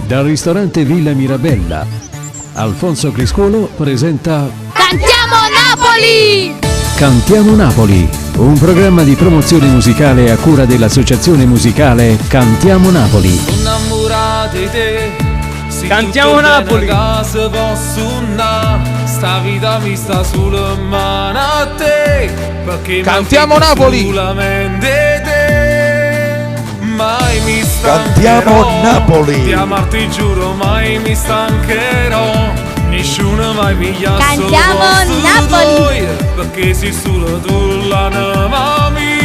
Dal ristorante Villa Mirabella, Alfonso Criscuolo presenta Cantiamo Napoli! Cantiamo Napoli, un programma di promozione musicale a cura dell'associazione musicale Cantiamo Napoli. Innamorati di te, Cantiamo Napoli! Casa posso sta vita mi sta sulla mano a te, perché Cantiamo Napoli! sulla mente te. Mai mi Cantiamo stancherò Napoli! di amarti, giuro, mai mi stancherò. Nessuno mai piglia Cantiamo solo Napoli! Noi, perché sei solo tu l'anima mia.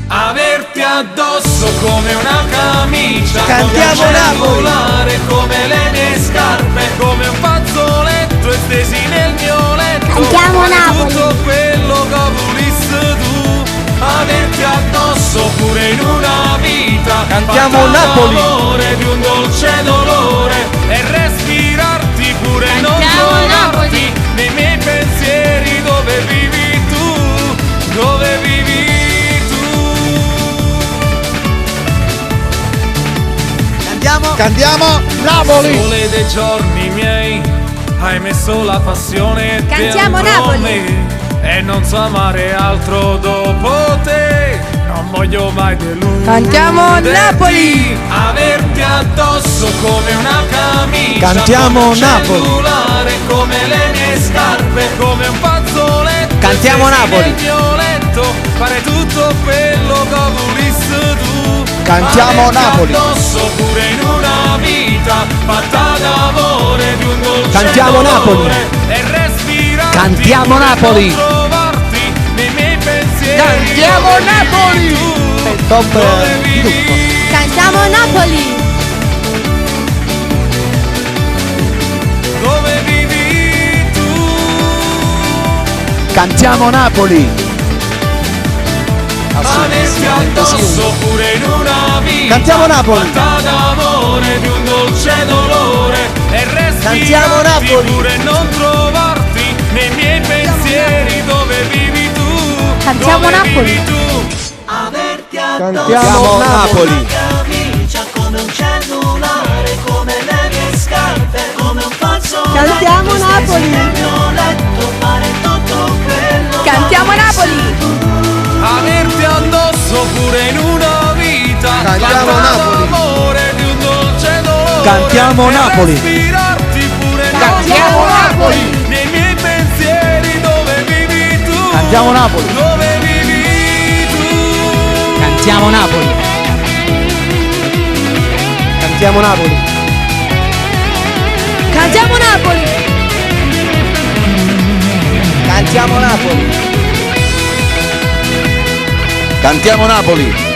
Averti addosso come una camicia, Cantiamo come un Napoli! cellulare, come le mie scarpe, come un fazzoletto stesi nel mio letto. Cantiamo Fare Napoli! tutto quello che volessi tu. Averti addosso pure in una vita. Cantiamo fatta Napoli! d'amore, di un dolce dolore, e respirarti pure, non Cantiamo trovarti Napoli! nei miei pensieri. Dove vivi tu? Dove vivi tu? Cantiamo Napoli! Sole dei giorni miei, hai messo la passione Cantiamo dentro Napoli! me, e non so amare altro dopo te. Non voglio mai deluderti. Cantiamo Napoli! Averti addosso come una camicia, Cantiamo come un Napoli! cellulare, come le mie scarpe, come un fazzoletto. Cantiamo stesi Napoli! nel mio letto, fare tutto quello che volissi tu. Cantiamo Averti Napoli! addosso pure in una vita fatta d'amore, di un dolce Cantiamo Napoli! dolore, e respirarti Cantiamo pure, Napoli! non trovarti nei miei pensieri. Cantiamo Dove Napoli! vivi tu? Top Dove di tutto. vivi? Cantiamo Napoli! Dove vivi tu? Cantiamo Napoli! Averti addosso pure in una vita Cantiamo Napoli! fatta d'amore, di un dolce dolore, e Cantiamo respirarti Napoli! pure, non trovarti nei miei pensieri. Dove vivi tu? Cantiamo Dove Napoli! vivi tu? Cantiamo Napoli! Camicia come un cellulare, come le mie scarpe, come un fazzoletto. Cantiamo Napoli! Nel mio letto, fare tutto quello. Cantiamo Napoli! Averti addosso pure in una vita, Cantiamo fatta Napoli! d'amore, di un dolce dolore, Cantiamo e Napoli! respirarti pure, non Cantiamo trovarti Napoli! nei miei pensieri. Dove vivi tu? Cantiamo Napoli! Dove vivi tu? Cantiamo Napoli! Cantiamo Napoli! Cantiamo Napoli! Cantiamo Napoli! Cantiamo Napoli!